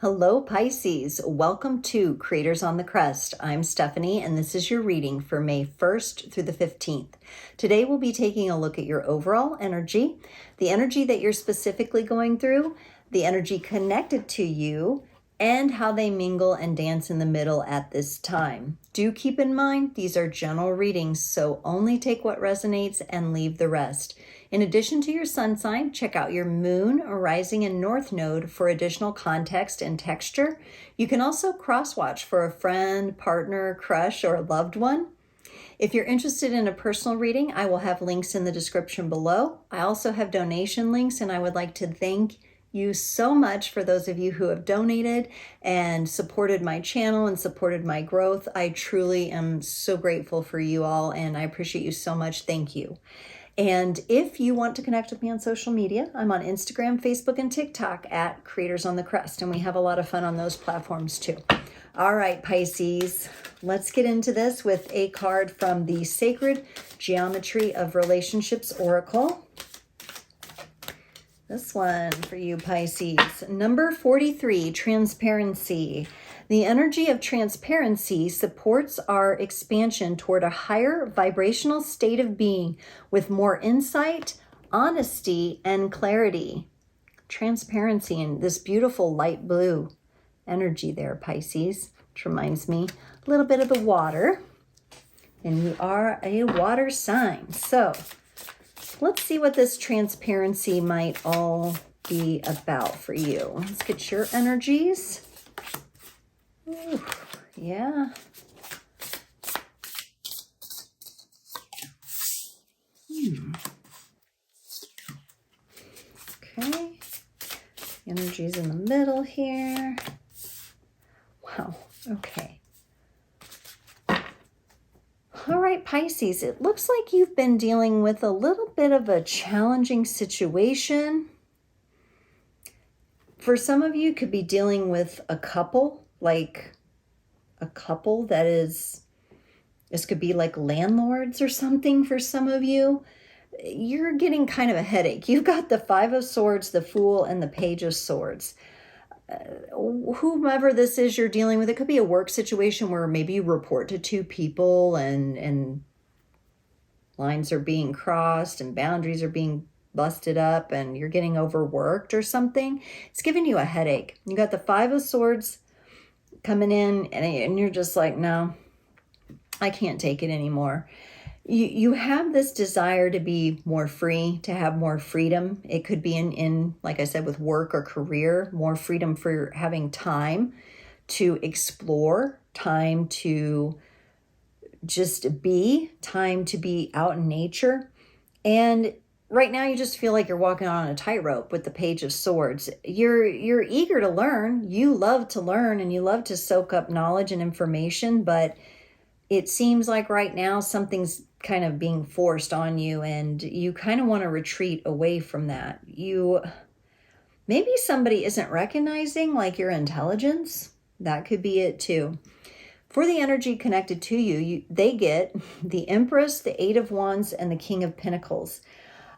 Hello, Pisces. Welcome to Creators on the Crest. I'm Stephanie, and this is your reading for May 1st through the 15th. Today, we'll be taking a look at your overall energy, the energy that you're specifically going through, the energy connected to you, and how they mingle and dance in the middle at this time. Do keep in mind, these are general readings, so only take what resonates and leave the rest. In addition to your sun sign, check out your moon, rising, and north node for additional context and texture. You can also cross-watch for a friend, partner, crush, or a loved one. If you're interested in a personal reading, I will have links in the description below. I also have donation links, and I would like to thank you so much for those of you who have donated and supported my channel and supported my growth. I truly am so grateful for you all, and I appreciate you so much. Thank you. And if you want to connect with me on social media, I'm on Instagram, Facebook, and TikTok at Creators on the Crest, and we have a lot of fun on those platforms too. All right, Pisces, let's get into this with a card from the Sacred Geometry of Relationships Oracle. This one for you, Pisces. Number 43, Transparency. The energy of transparency supports our expansion toward a higher vibrational state of being with more insight, honesty, and clarity. Transparency and this beautiful light blue energy there, Pisces, which reminds me a little bit of the water. And you are a water sign. So let's see what this transparency might all be about for you. Let's get your energies. Ooh, yeah. Okay. Energy's in the middle here. Wow. Okay. All right, Pisces, it looks like you've been dealing with a little bit of a challenging situation. For some of you, could be dealing with a couple, like a couple that is, this could be like landlords or something for some of you. You're getting kind of a headache. You've got the Five of Swords, the Fool, and the Page of Swords. Whomever this is you're dealing with, it could be a work situation where maybe you report to two people and lines are being crossed and boundaries are being busted up and you're getting overworked or something. It's giving you a headache. You got the Five of Swords coming in and you're just like, no, I can't take it anymore. You have this desire to be more free, to have more freedom. It could be in, like I said, with work or career, more freedom for having time to explore, time to just be, time to be out in nature. And right now you just feel like you're walking on a tightrope with the Page of Swords. You're eager to learn. You love to learn and you love to soak up knowledge and information, but it seems like right now something's kind of being forced on you and you kind of want to retreat away from that. Maybe somebody isn't recognizing like your intelligence. That could be it too. For the energy connected to you, they get the Empress, the Eight of Wands, and the King of Pentacles.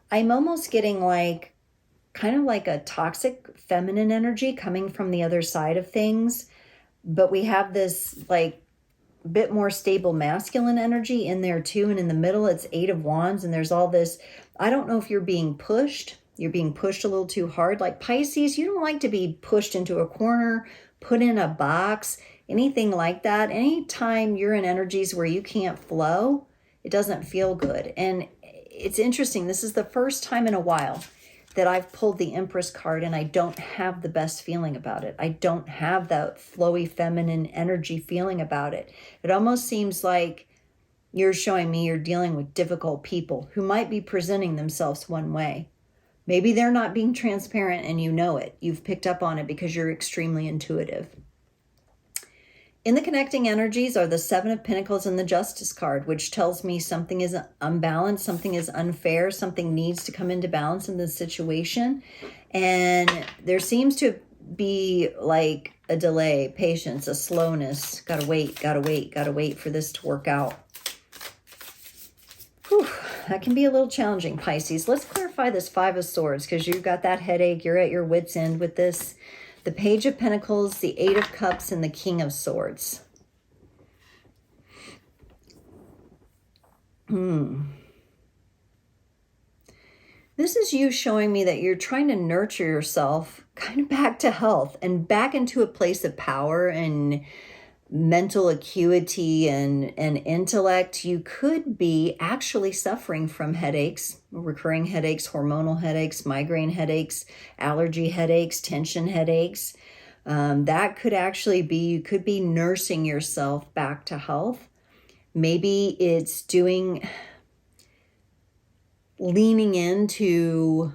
I'm almost getting like kind of like a toxic feminine energy coming from the other side of things, but we have this like bit more stable masculine energy in there too. And in the middle, it's Eight of Wands. And there's all this, I don't know if you're being pushed. You're being pushed a little too hard. Like Pisces, you don't like to be pushed into a corner, put in a box, anything like that. Anytime you're in energies where you can't flow, it doesn't feel good. And it's interesting. This is the first time in a while that I've pulled the Empress card and I don't have the best feeling about it. I don't have that flowy feminine energy feeling about it. It almost seems like you're showing me you're dealing with difficult people who might be presenting themselves one way. Maybe they're not being transparent and you know it. You've picked up on it because you're extremely intuitive. In the connecting energies are the Seven of Pentacles and the Justice card, which tells me something is unbalanced, something is unfair, something needs to come into balance in this situation. And there seems to be like a delay, patience, a slowness. Gotta wait for this to work out. Whew, that can be a little challenging, Pisces. Let's clarify this Five of Swords because you've got that headache. You're at your wit's end with this. The Page of Pentacles, the Eight of Cups, and the King of Swords. This is you showing me that you're trying to nurture yourself kind of back to health and back into a place of power and mental acuity and intellect. You could be actually suffering from headaches, recurring headaches, hormonal headaches, migraine headaches, allergy headaches, tension headaches. That could actually be, you could be nursing yourself back to health. Maybe it's leaning into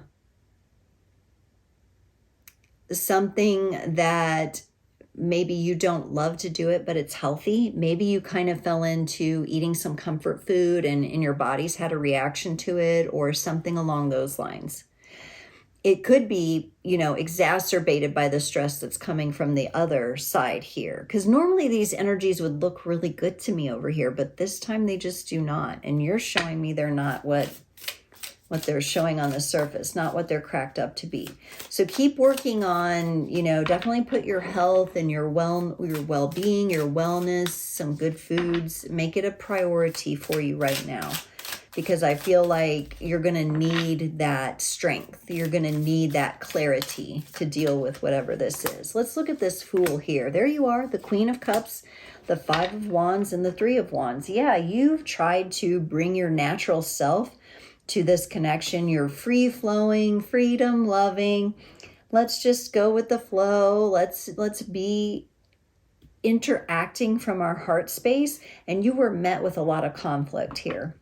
something that maybe you don't love to do it, but it's healthy. Maybe you kind of fell into eating some comfort food and your body's had a reaction to it or something along those lines. It could be, exacerbated by the stress that's coming from the other side here. Because normally these energies would look really good to me over here, but this time they just do not. And you're showing me they're not what they're showing on the surface, not what they're cracked up to be. So keep working on, definitely put your health and your well-being, your wellness, some good foods, make it a priority for you right now. Because I feel like you're going to need that strength. You're going to need that clarity to deal with whatever this is. Let's look at this Fool here. There you are, the Queen of Cups, the Five of Wands, and the Three of Wands. Yeah, you've tried to bring your natural self to this connection. You're free-flowing, freedom-loving. Let's just go with the flow. Let's be interacting from our heart space. And you were met with a lot of conflict here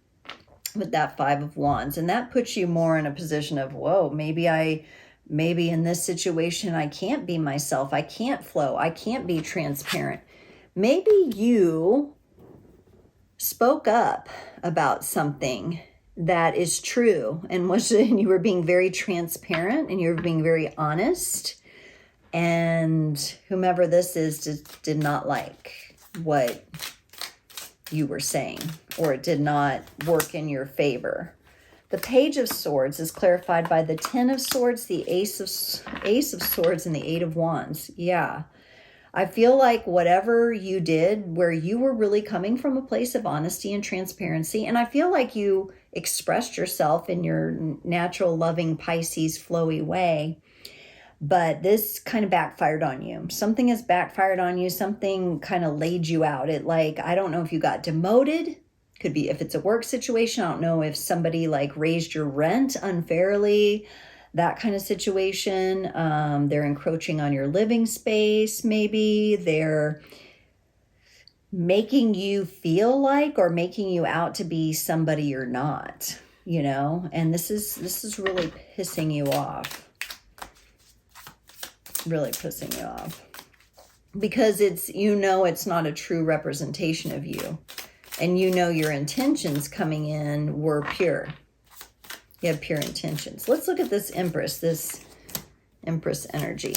with that Five of Wands. And that puts you more in a position of, whoa, maybe in this situation, I can't be myself. I can't flow. I can't be transparent. Maybe you spoke up about something that is true and you were being very transparent and you were being very honest, and whomever this is did not like what you were saying, or it did not work in your favor. The Page of Swords is clarified by the Ten of Swords, the Ace of Swords, and the Eight of Wands. Yeah. I feel like whatever you did, where you were really coming from a place of honesty and transparency, and I feel like you expressed yourself in your natural, loving, Pisces, flowy way, but this kind of backfired on you. Something has backfired on you. Something kind of laid you out. I don't know if you got demoted. Could be if it's a work situation. I don't know if somebody raised your rent unfairly. That kind of situation. They're encroaching on your living space, maybe. They're making you feel like, or making you out to be somebody you're not, and this is really pissing you off. Really pissing you off. Because it's not a true representation of you. And your intentions coming in were pure. You have pure intentions. Let's look at this Empress energy.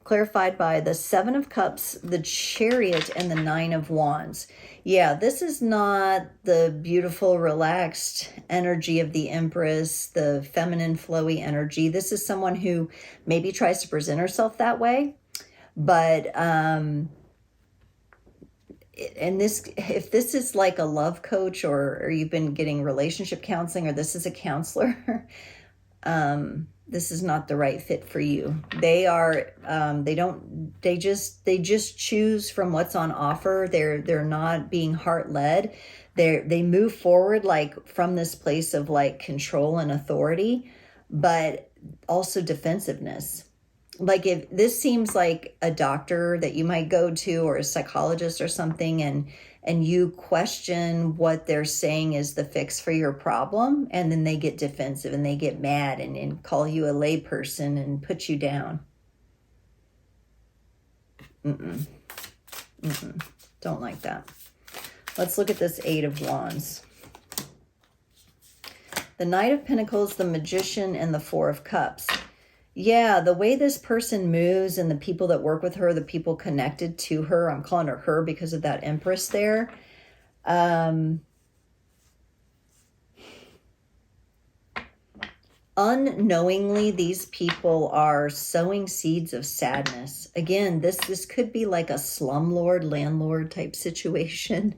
Clarified by the Seven of Cups, the Chariot, and the Nine of Wands. Yeah, this is not the beautiful, relaxed energy of the Empress, the feminine, flowy energy. This is someone who maybe tries to present herself that way. But, if this is like a love coach, or you've been getting relationship counseling, or this is a counselor, this is not the right fit for you. They just choose from what's on offer. They're not being heart led. They move forward from this place of control and authority, but also defensiveness. If this seems like a doctor that you might go to, or a psychologist or something, and you question what they're saying is the fix for your problem, and then they get defensive and they get mad and call you a layperson and put you down. Don't like that. Let's look at this Eight of Wands. The Knight of Pentacles, the Magician, and the Four of Cups. Yeah, the way this person moves and the people that work with her, the people connected to her, I'm calling her because of that Empress there. Unknowingly, these people are sowing seeds of sadness. Again, this could be like a slumlord, landlord type situation.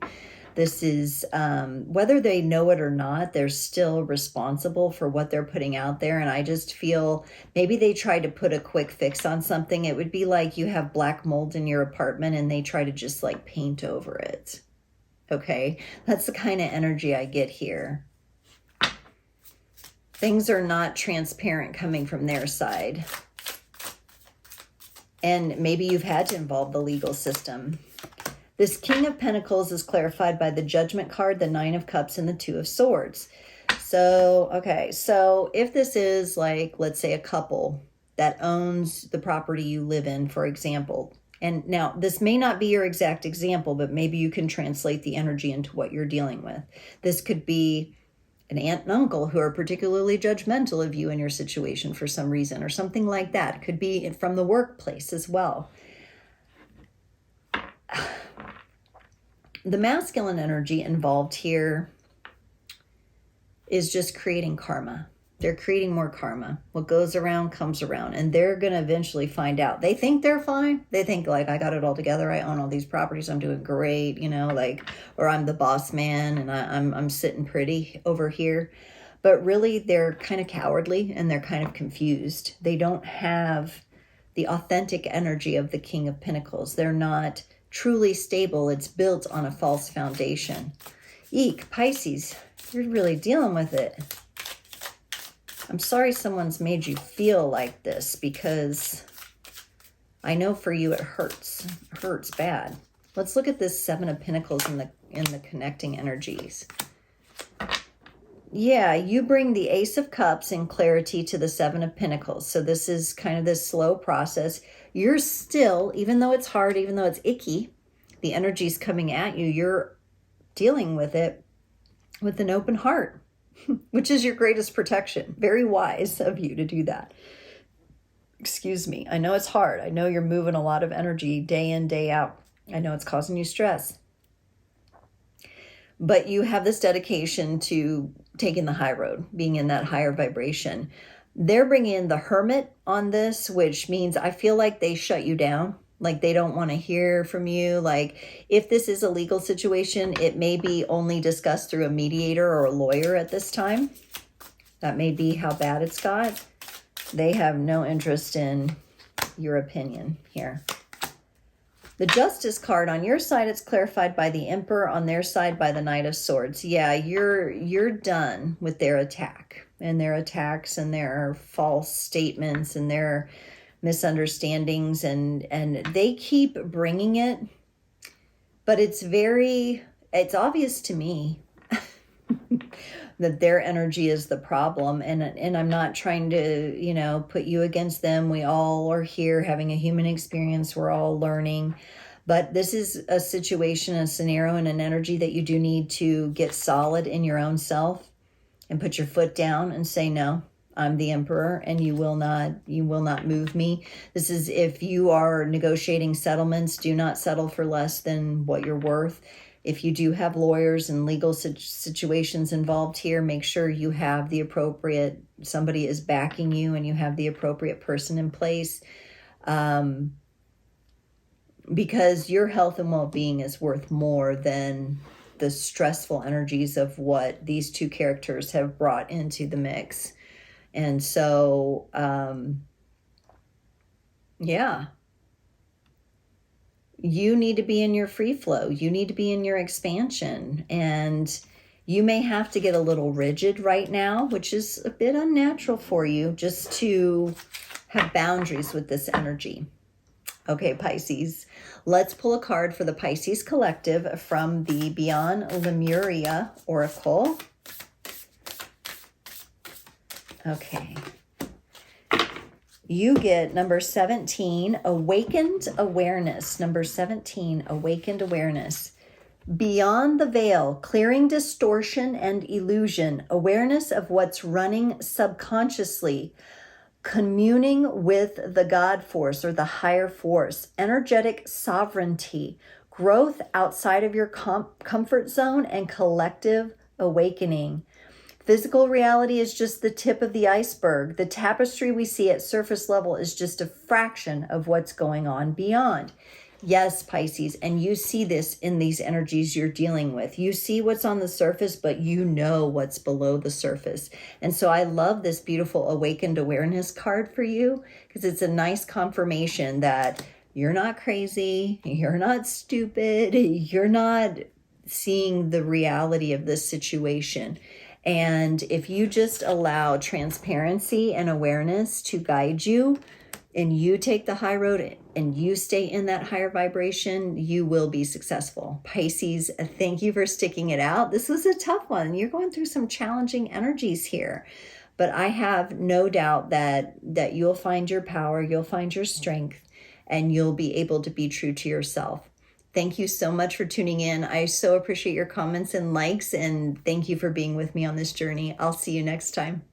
This is, whether they know it or not, they're still responsible for what they're putting out there. And I just feel maybe they tried to put a quick fix on something. It would be like you have black mold in your apartment and they try to just like paint over it. Okay, that's the kind of energy I get here. Things are not transparent coming from their side. And maybe you've had to involve the legal system. This King of Pentacles is clarified by the Judgment card, the Nine of Cups, and the Two of Swords. So, okay, so if this is like, let's say a couple that owns the property you live in, for example, and now this may not be your exact example, but maybe you can translate the energy into what you're dealing with. This could be an aunt and uncle who are particularly judgmental of you and your situation for some reason, or something like that. It could be from the workplace as well. The masculine energy involved here is just creating karma. They're creating more karma. What goes around comes around, and they're going to eventually find out. They think they're fine. They think like, I got it all together. I own all these properties. I'm doing great, you know, like, or I'm the boss man and I'm sitting pretty over here. But really they're kind of cowardly and they're kind of confused. They don't have the authentic energy of the King of Pentacles. They're not truly stable. It's built on a false foundation. Eek, Pisces, you're really dealing with it. I'm sorry someone's made you feel like this, because I know for you it hurts. It hurts bad. Let's look at this Seven of Pentacles in the connecting energies. Yeah, you bring the Ace of Cups in clarity to the Seven of Pentacles. So this is kind of this slow process. You're still, even though it's hard, even though it's icky, the energy's coming at you, you're dealing with it with an open heart, which is your greatest protection. Very wise of you to do that. Excuse me. I know it's hard. I know you're moving a lot of energy day in, day out. I know it's causing you stress. But you have this dedication to taking the high road, being in that higher vibration. They're bringing in the Hermit on this, which means I feel like they shut you down. Like they don't want to hear from you. Like if this is a legal situation, it may be only discussed through a mediator or a lawyer at this time. That may be how bad it's got. They have no interest in your opinion here. The Justice card on your side, it's clarified by the Emperor. On their side, by the Knight of Swords. Yeah, you're done with their attack and their attacks and their false statements and their misunderstandings, and they keep bringing it, but it's obvious to me that their energy is the problem, and I'm not trying to, you know, put you against them. We all are here having a human experience. We're all learning, but this is a situation, a scenario, and an energy that you do need to get solid in your own self and put your foot down and say, no, I'm the Emperor and you will not move me. This is, if you are negotiating settlements, do not settle for less than what you're worth. If you do have lawyers and legal situations involved here, make sure you have the appropriate, somebody is backing you and you have the appropriate person in place. Because your health and well-being is worth more than the stressful energies of what these two characters have brought into the mix. And so, yeah, you need to be in your free flow. You need to be in your expansion, and you may have to get a little rigid right now, which is a bit unnatural for you, just to have boundaries with this energy. Okay, Pisces, let's pull a card for the Pisces collective from the Beyond Lemuria Oracle. Okay. You get number 17, Awakened Awareness. Number 17, Awakened Awareness. Beyond the veil, clearing distortion and illusion, awareness of what's running subconsciously, communing with the God force or the higher force, energetic sovereignty, growth outside of your comfort zone, and collective awakening. Physical reality is just the tip of the iceberg. The tapestry we see at surface level is just a fraction of what's going on beyond. Yes, Pisces, and you see this in these energies you're dealing with. You see what's on the surface, but you know what's below the surface. And so I love this beautiful awakened awareness card for you, because it's a nice confirmation that you're not crazy, you're not stupid, you're not seeing the reality of this situation. And if you just allow transparency and awareness to guide you, and you take the high road and you stay in that higher vibration, you will be successful. Pisces, thank you for sticking it out. This was a tough one. You're going through some challenging energies here, but I have no doubt that you'll find your power, you'll find your strength, and you'll be able to be true to yourself. Thank you so much for tuning in. I so appreciate your comments and likes, and thank you for being with me on this journey. I'll see you next time.